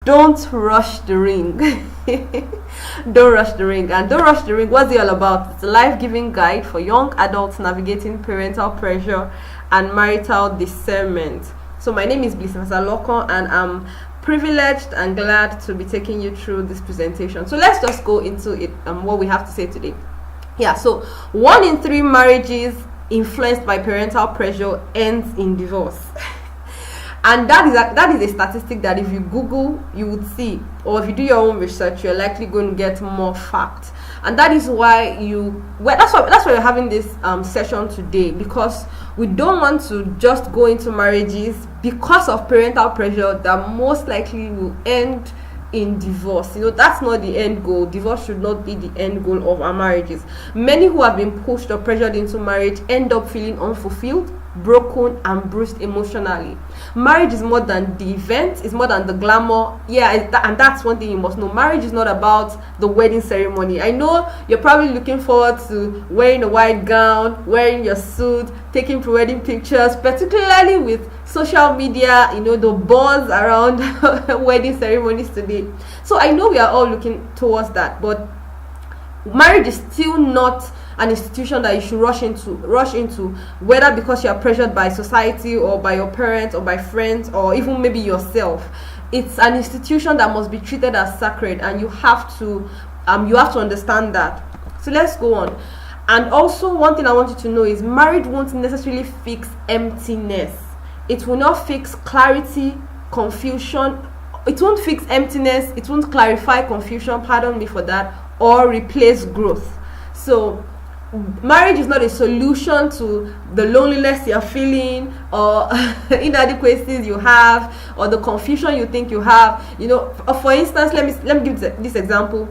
don't rush the ring. Don't rush the ring. And don't rush the ring, what's it all about? It's a life-giving guide for young adults navigating parental pressure and marital discernment. So my name is Bliss Cephas-Alokan, and I'm privileged and glad to be taking you through this presentation. So let's just go into it and what we have to say today. Yeah, so 1 in 3 marriages influenced by parental pressure ends in divorce. And that is a statistic that if you Google, you would see, or if you do your own research, you're likely going to get more facts. And that is why that's why we're having this session today, because we don't want to just go into marriages because of parental pressure that most likely will end in divorce. That's not the end goal. Divorce should not be the end goal of our marriages. Many who have been pushed or pressured into marriage end up feeling unfulfilled, broken, and bruised emotionally. Marriage is more than the event, it's more than the glamour. And that's one thing you must know. Marriage is not about the wedding ceremony. I know you're probably looking forward to wearing a white gown, wearing your suit, taking pre-wedding pictures, particularly with social media, the buzz around wedding ceremonies today. So I know we are all looking towards that, but marriage is still not an institution that you should rush into, whether because you are pressured by society or by your parents or by friends or even maybe yourself. It's an institution that must be treated as sacred, and you have to understand that. So let's go on. And also, one thing I want you to know is marriage won't necessarily fix emptiness. It will not fix clarity, confusion. It won't fix emptiness. It won't clarify confusion, pardon me for that, or replace growth. So marriage is not a solution to the loneliness you're feeling or inadequacies you have or the confusion you think you have. For instance, let me give this example.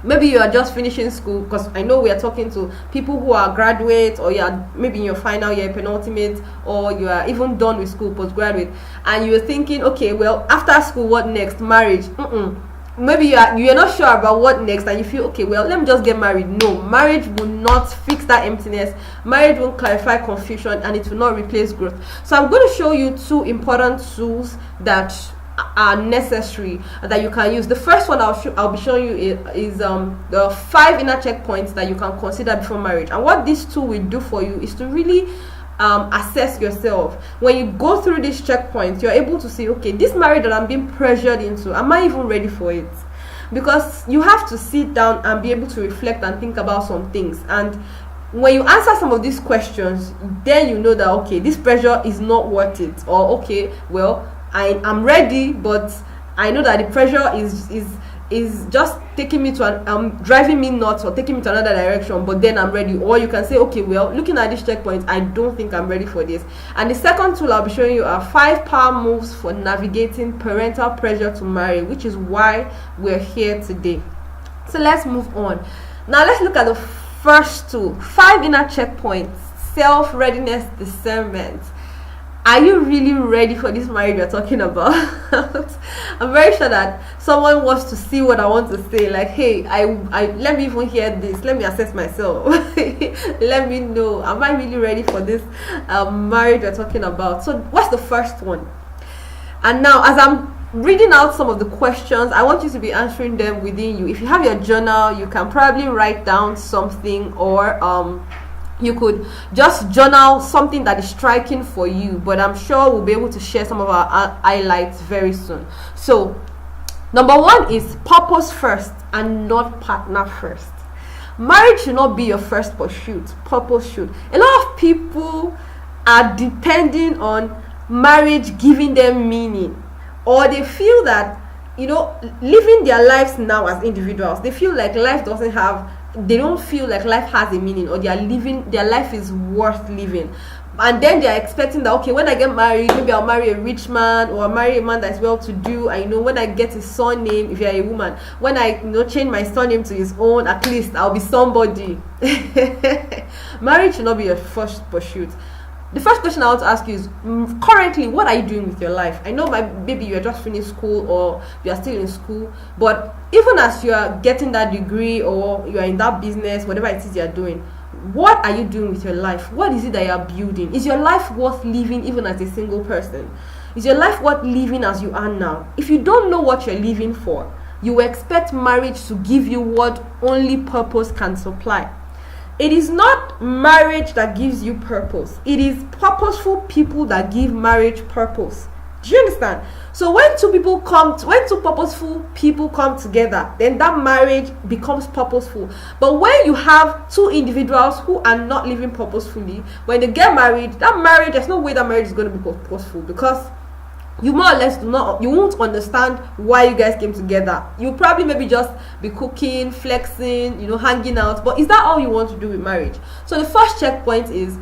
Maybe you are just finishing school, because I know we are talking to people who are graduates, or you are maybe in your final year, penultimate, or you are even done with school, postgraduate, and you're thinking, okay, well, after school, what next? Marriage. Maybe you're not sure about what next, and you feel, okay, well, let me just get married. No, marriage will not fix that emptiness. Marriage will clarify confusion, and it will not replace growth. So I'm going to show you 2 important tools that are necessary that you can use. The first one I'll be showing you is the 5 inner checkpoints that you can consider before marriage. And what this tool will do for you is to really assess yourself. When you go through these checkpoints, you're able to see, okay, this marriage that I'm being pressured into, am I even ready for it? Because you have to sit down and be able to reflect and think about some things. And when you answer some of these questions, then you know that, okay, this pressure is not worth it, or okay, well, I'm ready, but I know that the pressure is just taking me to driving me nuts, or taking me to another direction, but then I'm ready. Or you can say, okay, well, looking at these checkpoints, I don't think I'm ready for this. And the second tool I'll be showing you are 5 power moves for navigating parental pressure to marry, which is why we're here today. So let's move on. Now let's look at the first tool, 5 inner checkpoints, self-readiness discernment. Are you really ready for this marriage we're talking about? I'm very sure that someone wants to see what I want to say. Like, hey, I let me even hear this. Let me assess myself. Let me know. Am I really ready for this marriage we're talking about? So what's the first one? And now, as I'm reading out some of the questions, I want you to be answering them within you. If you have your journal, you can probably write down something, or you could just journal something that is striking for you, but I'm sure we'll be able to share some of our highlights very soon. So number 1 is purpose first and not partner first. Marriage should not be your first pursuit. Purpose should. A lot of people are depending on marriage giving them meaning, or they feel that living their lives now as individuals, they feel like they don't feel like life has a meaning, or their life is worth living. And then they're expecting that, okay, when I get married, maybe I'll marry a rich man, or I'll marry a man that's well-to-do. I know when I get his surname, if you're a woman, when I change my surname to his own, at least I'll be somebody. Marriage should not be your first pursuit. The first question I want to ask you is, currently, what are you doing with your life? I know maybe you're just finished school, or you're still in school, but even as you are getting that degree, or you are in that business, whatever it is you're doing, what are you doing with your life? What is it that you're building? Is your life worth living even as a single person? Is your life worth living as you are now? If you don't know what you're living for, you expect marriage to give you what only purpose can supply. It is not marriage that gives you purpose. It is purposeful people that give marriage purpose. Do you understand? So when two purposeful people come together, then that marriage becomes purposeful. But when you have two individuals who are not living purposefully, when they get married, there's no way that marriage is going to be purposeful, because you more or less you won't understand why you guys came together. You'll probably maybe just be cooking, flexing, hanging out. But is that all you want to do with marriage? So the first checkpoint is,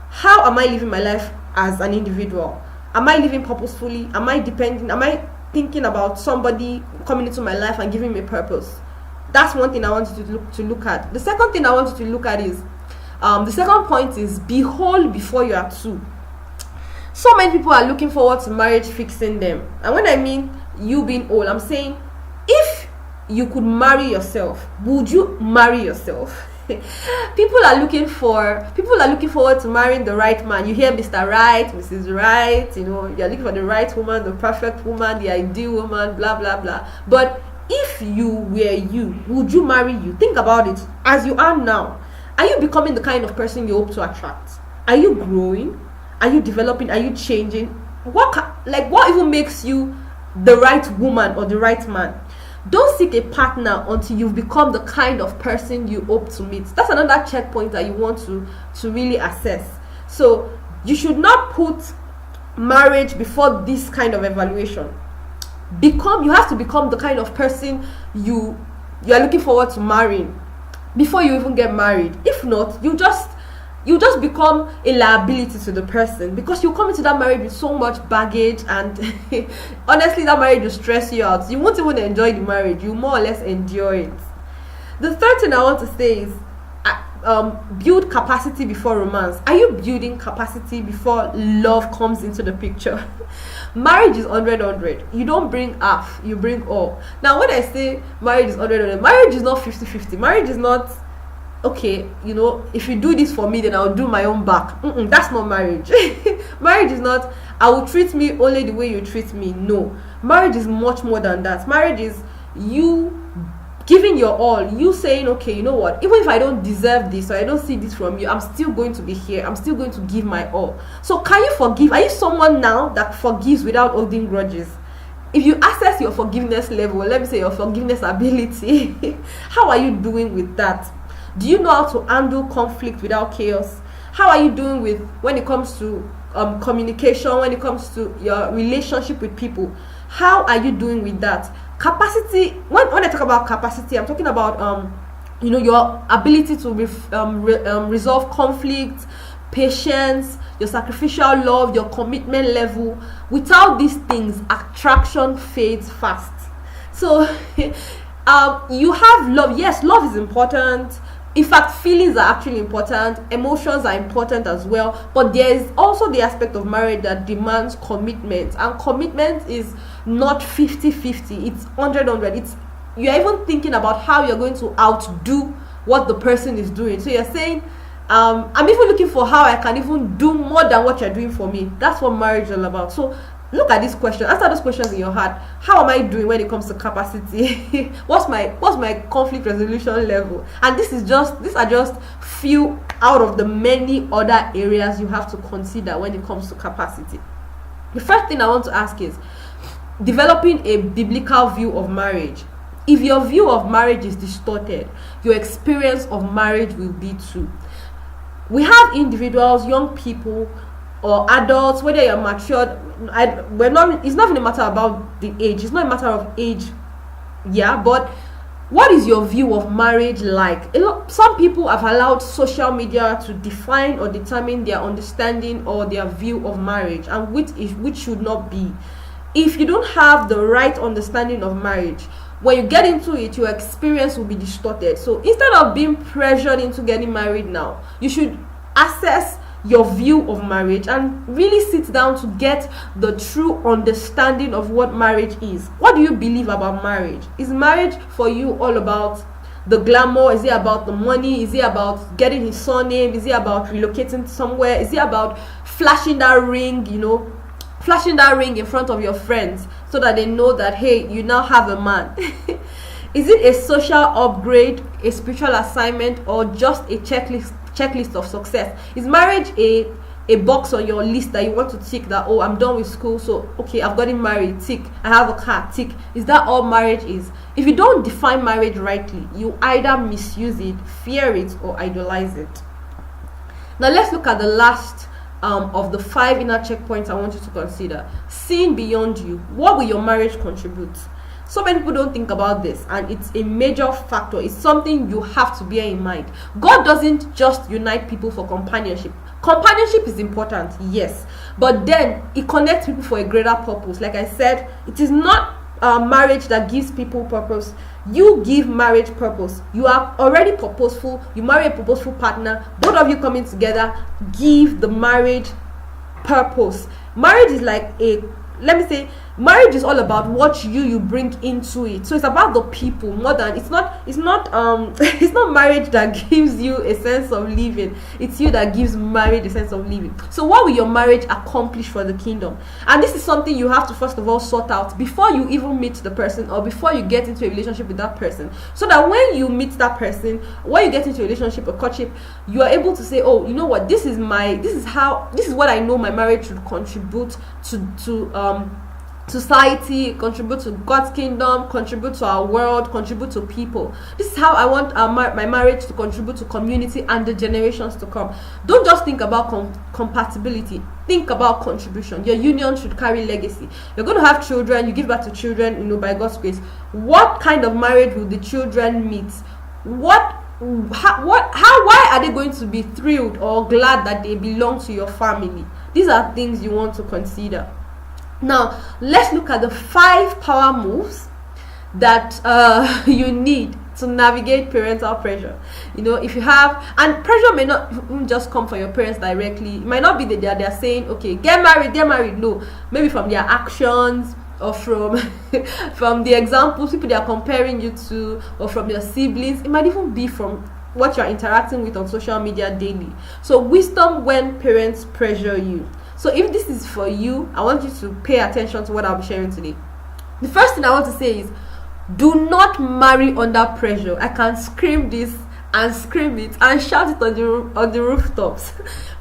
how am I living my life as an individual? Am I living purposefully? Am I thinking about somebody coming into my life and giving me purpose? That's one thing I want you to look at. The second thing I want you to look at is, the second point is, be whole before you are two. So many people are looking forward to marriage fixing them. And when I mean you being old, I'm saying, if you could marry yourself, would you marry yourself? People are looking forward to marrying the right man. You hear Mr. Right, Mrs. Right, you're looking for the right woman, the perfect woman, the ideal woman, blah blah blah. But if you were you, would you marry you? Think about it. As you are now, are you becoming the kind of person you hope to attract? Are you growing? Are you developing? Are you changing? What even makes you the right woman or the right man? Don't seek a partner until you've become the kind of person you hope to meet. That's another checkpoint that you want to really assess. So you should not put marriage before this kind of evaluation. You have to become the kind of person you are looking forward to marrying before you even get married. If not, you just become a liability to the person, because you come into that marriage with so much baggage, and honestly, that marriage will stress you out. You won't even enjoy the marriage. You more or less endure it. The third thing I want to say is, build capacity before romance. Are you building capacity before love comes into the picture? Marriage is 100-100. You don't bring half, you bring all. Now, when I say marriage is 100-100, marriage is not 50-50. Marriage is not, okay, if you do this for me, then I'll do my own back. That's not marriage. Marriage is not, I will treat me only the way you treat me. No. Marriage is much more than that. Marriage is you giving your all. You saying, okay, you know what? Even if I don't deserve this, or I don't see this from you, I'm still going to be here. I'm still going to give my all. So can you forgive? Are you someone now that forgives without holding grudges? If you assess your forgiveness level, let me say your forgiveness ability, how are you doing with that? Do you know how to handle conflict without chaos? How are you doing when it comes to communication, when it comes to your relationship with people? How are you doing with that? Capacity, when I talk about capacity, I'm talking about your ability to resolve conflict, patience, your sacrificial love, your commitment level. Without these things, attraction fades fast. So you have love. Yes, love is important. In fact, feelings are actually important. Emotions are important as well. But there is also the aspect of marriage that demands commitment. And commitment is not 50-50. It's 100-100. You're even thinking about how you're going to outdo what the person is doing. So you're saying, I'm even looking for how I can even do more than what you're doing for me. That's what marriage is all about. So look at this question. Answer those questions in your heart. How am I doing when it comes to capacity? What's my conflict resolution level? And these are just few out of the many other areas you have to consider when it comes to capacity. The first thing I want to ask is developing a biblical view of marriage. If your view of marriage is distorted, your experience of marriage will be too. We have individuals, young people, or adults, whether you're matured, it's not even a matter about the age. It's not a matter of age, but what is your view of marriage like? Some people have allowed social media to define or determine their understanding or their view of marriage, and which should not be. If you don't have the right understanding of marriage, when you get into it, your experience will be distorted. So instead of being pressured into getting married now, you should assess your view of marriage and really sit down to get the true understanding of what marriage is. What do you believe about marriage? Is marriage for you all about the glamour? Is it about the money? Is it about getting his surname? Is it about relocating somewhere? Is it about flashing that ring, flashing that ring in front of your friends so that they know that, hey, you now have a man? Is it a social upgrade, a spiritual assignment, or just a checklist of success? Is marriage a box on your list that you want to tick, that, oh, I'm done with school, so okay, I've gotten married, tick. I have a car, tick. Is that all marriage is? If you don't define marriage rightly, you either misuse it, fear it, or idolize it. Now let's look at the last of the 5 inner checkpoints I want you to consider. Seeing beyond you. What will your marriage contribute? So many people don't think about this, and it's a major factor. It's something you have to bear in mind. God doesn't just unite people for companionship. Companionship is important, yes, but then it connects people for a greater purpose. Like I said, it is not marriage that gives people purpose. You give marriage purpose. You are already purposeful. You marry a purposeful partner. Both of you coming together give the marriage purpose. Marriage is like marriage is all about what you bring into it. So it's about the people more than it's not it's not marriage that gives you a sense of living. It's you that gives marriage a sense of living. So what will your marriage accomplish for the kingdom? And this is something you have to first of all sort out before you even meet the person, or before you get into a relationship with that person, so that when you meet that person, when you get into a relationship or courtship, you are able to say, oh, you know what, this is what I know my marriage should contribute to society, contribute to God's kingdom, contribute to our world, contribute to people. This is how I want my marriage to contribute to community and the generations to come. Don't just think about compatibility. Think about contribution. Your union should carry legacy. You're going to have children. You give birth to children, by God's grace. What kind of marriage will the children meet? Why are they going to be thrilled or glad that they belong to your family? These are things you want to consider. Now, let's look at the 5 power moves that you need to navigate parental pressure. If you have, and pressure may not just come from your parents directly. It might not be that they're saying, okay, get married. No, maybe from their actions, or from the examples people they are comparing you to, or from your siblings. It might even be from what you're interacting with on social media daily. So wisdom when parents pressure you. So if this is for you, I want you to pay attention to what I'll be sharing today. The first thing I want to say is, do not marry under pressure. I can scream this and scream it and shout it on the rooftops.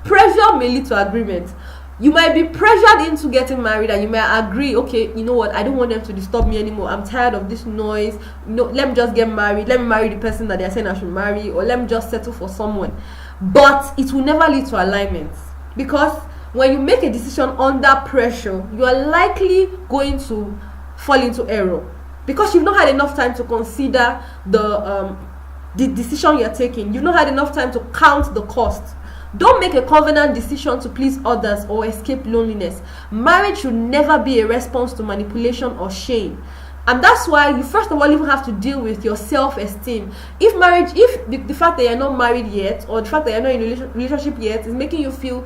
Pressure may lead to agreement. You might be pressured into getting married, and you may agree, okay, you know what, I don't want them to disturb me anymore. I'm tired of this noise. Let me just get married. Let me marry the person that they're saying I should marry, or let me just settle for someone. But it will never lead to alignment, because when you make a decision under pressure, you are likely going to fall into error, because you've not had enough time to consider the decision you're taking. You've not had enough time to count the cost. Don't make a covenant decision to please others or escape loneliness. Marriage should never be a response to manipulation or shame. And that's why you first of all even have to deal with your self-esteem. If the fact that you're not married yet, or the fact that you're not in a relationship yet, is making you feel,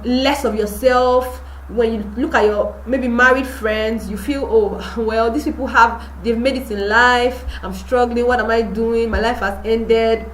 less of yourself. When you look at your maybe married friends, you feel, oh, well, these people they've made it in life. I'm struggling. What am I doing? My life has ended.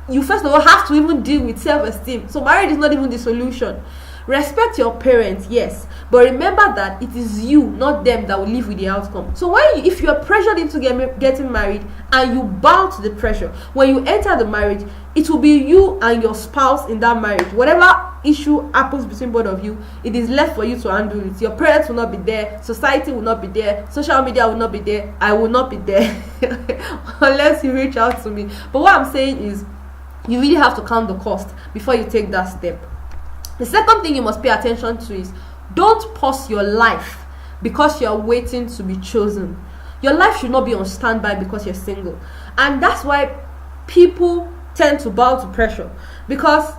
You first of all have to even deal with self-esteem. So marriage is not even the solution. Respect your parents, yes, but remember that it is you, not them, that will live with the outcome. So if you are pressured into getting married and you bow to the pressure, when you enter the marriage, it will be you and your spouse in that marriage. Whatever issue happens between both of you, it is left for you to handle it. Your parents will not be there, society will not be there, social media will not be there, I will not be there unless you reach out to me. But what I'm saying is, you really have to count the cost before you take that step. The second thing you must pay attention to is, don't pause your life because you're waiting to be chosen. Your life should not be on standby because you're single. And that's why people tend to bow to pressure. Because,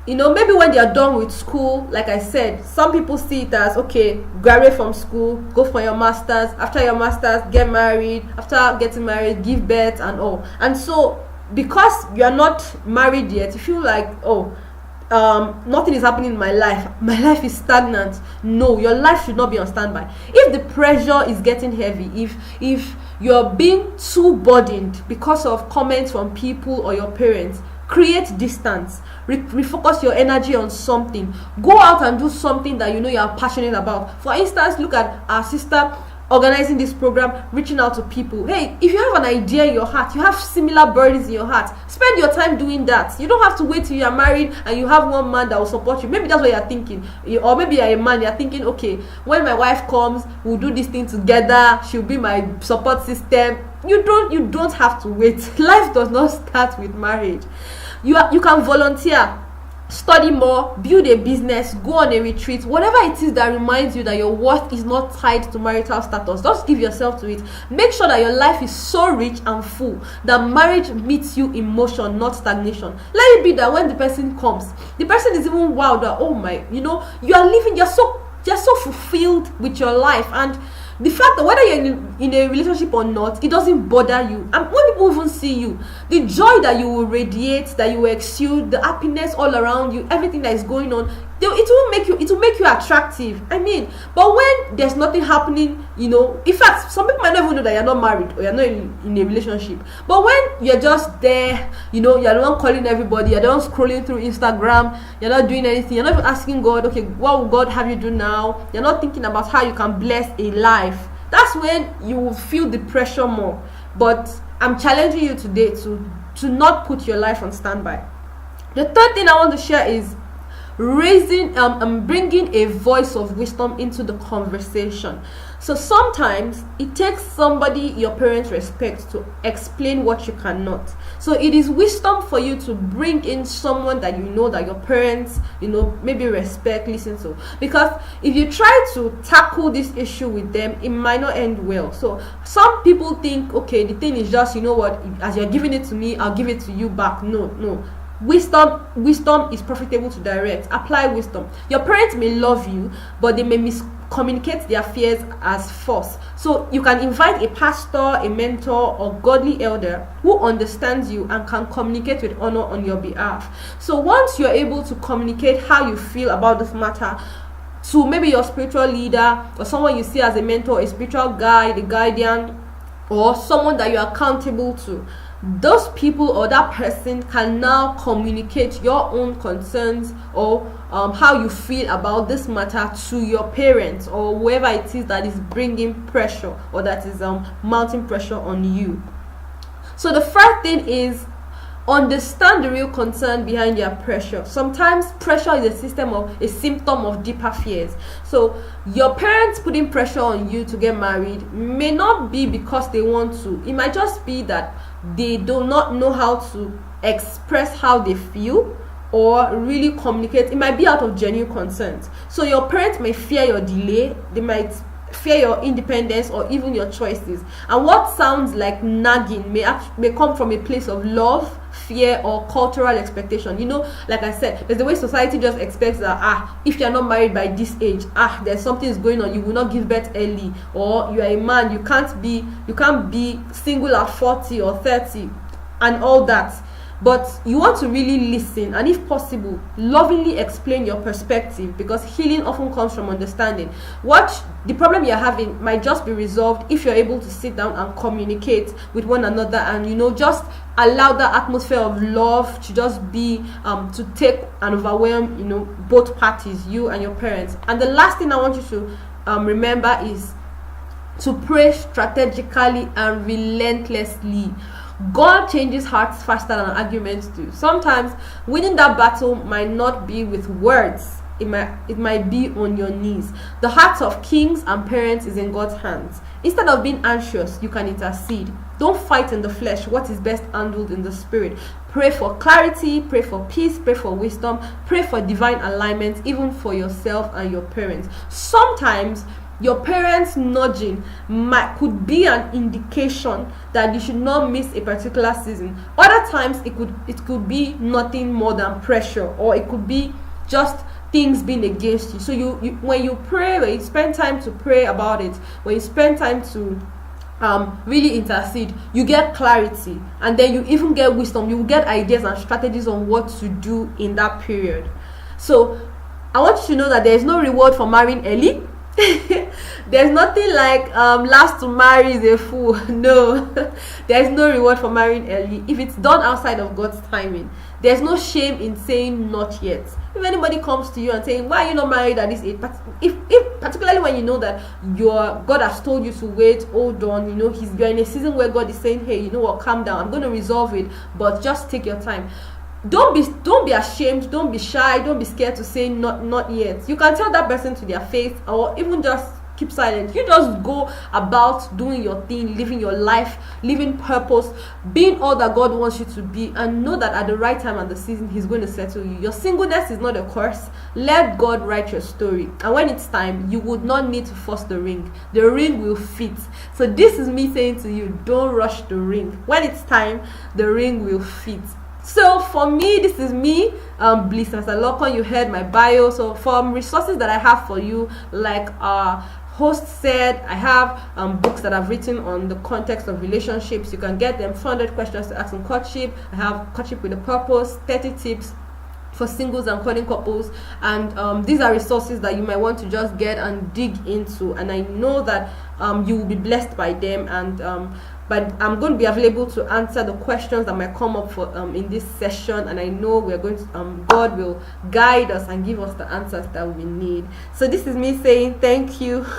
maybe when they are done with school, like I said, some people see it as, okay, graduate from school, go for your masters. After your masters, get married. After getting married, give birth and all. And so, because you are not married yet, you feel like, nothing is happening in my life is stagnant. No, your life should not be on standby. If the pressure is getting heavy, if you're being too burdened because of comments from people or your parents, create distance. Refocus your energy on something. Go out and do something that you know you are passionate about. For instance, look at our sister organizing this program, reaching out to people. Hey, if you have an idea in your heart, you have similar burdens in your heart, spend your time doing that. You don't have to wait till you are married and you have one man that will support you. Maybe that's what you're thinking. Or maybe you're a man, you're thinking, okay, when my wife comes, we'll do this thing together, she'll be my support system. You don't have to wait. Life does not start with marriage. You can volunteer, study more, build a business, go on a retreat, whatever it is that reminds you that your worth is not tied to marital status. Just give yourself to it. Make sure that your life is so rich and full that marriage meets you in motion, not stagnation. Let it be that when the person comes, the person is even wowed that, oh my, you are living, you're so fulfilled with your life. And the fact that whether you're in a relationship or not, it doesn't bother you. And when people even see you, the joy that you will radiate, that you will exude, the happiness all around you, everything that is going on, it will make you attractive. I mean, but when there's nothing happening, in fact, some people might not even know that you're not married or you're not in a relationship. But when you're just there, you're the one calling everybody, you're the one scrolling through Instagram, you're not doing anything, you're not even asking God, okay, what will God have you do now? You're not thinking about how you can bless a life. That's when you will feel the pressure more. But I'm challenging you today to not put your life on standby. The third thing I want to share is bringing a voice of wisdom into the conversation. So sometimes it takes somebody your parents respect to explain what you cannot. So it is wisdom for you to bring in someone that you know that your parents maybe respect, listen to, because if you try to tackle this issue with them, it might not end well. So some people think, okay, the thing is just, as you're giving it to me, I'll give it to you back. No. Wisdom is profitable to direct. Apply wisdom. Your parents may love you, but they may miscommunicate their fears as force. So you can invite a pastor, a mentor, or godly elder who understands you and can communicate with honor on your behalf. So once you're able to communicate how you feel about this matter to maybe your spiritual leader or someone you see as a mentor, a spiritual guide, a guardian, or someone that you're accountable to, those people or that person can now communicate your own concerns or how you feel about this matter to your parents or whoever it is that is bringing pressure or that is mounting pressure on you. So the first thing is understand the real concern behind their pressure. Sometimes pressure is a symptom of deeper fears. So your parents putting pressure on you to get married may not be because they want to. It might just be that they do not know how to express how they feel or really communicate. It might be out of genuine concerns. So your parents may fear your delay, they might fear your independence or even your choices. And what sounds like nagging may come from a place of love, fear, or cultural expectation. Like I said, there's the way society just expects that if you're not married by this age, there's something is going on, you will not give birth early, or you are a man, you can't be single at 40 or 30 and all that. But you want to really listen and, if possible, lovingly explain your perspective, because healing often comes from understanding. The problem you're having might just be resolved if you're able to sit down and communicate with one another and just allow that atmosphere of love to just be to take and overwhelm both parties, you and your parents. And the last thing I want you to remember is to pray strategically and relentlessly. God changes hearts faster than arguments do. Sometimes winning that battle might not be with words. It might be on your knees. The hearts of kings and parents is in God's hands. Instead of being anxious, you can intercede. Don't fight in the flesh what is best handled in the spirit. Pray for clarity, pray for peace, pray for wisdom, pray for divine alignment, even for yourself and your parents. Sometimes your parents nudging could be an indication that you should not miss a particular season. Other times it could be nothing more than pressure, or it could be just things being against you. So when you pray, when you spend time to pray about it, when you spend time to really intercede, you get clarity, and then you even get wisdom. You will get ideas and strategies on what to do in that period. So I want you to know that there is no reward for marrying early. There's nothing like last to marry is a fool. No, there is no reward for marrying early. If it's done outside of God's timing, There's no shame in saying not yet. If anybody comes to you and saying, why are you not married at this age? But if particularly when you know that God has told you to wait, hold on, you know, you're in a season where God is saying, hey, you know what, calm down, I'm going to resolve it, but just take your time. Don't be ashamed, don't be shy, don't be scared to say not yet. You can tell that person to their face, or even just keep silent. You just go about doing your thing, living your life, living purpose, being all that God wants you to be, and know that at the right time and the season He's going to settle you. Your singleness is not a curse. Let God write your story, and when it's time, you would not need to force the ring. The ring will fit. So this is me saying to you, don't rush the ring. When it's time, the ring will fit. So for me, this is me, Bliss Cephas-Alokan. You heard my bio. So from resources that I have for you, like host said, I have books that I've written on the context of relationships. You can get them. 400 questions to ask on courtship. I have courtship with a purpose, 30 tips for singles and courting couples, and these are resources that you might want to just get and dig into, and I know that you will be blessed by them. And but I'm going to be available to answer the questions that might come up for in this session, and I know we're going to God will guide us and give us the answers that we need. So this is me saying thank you.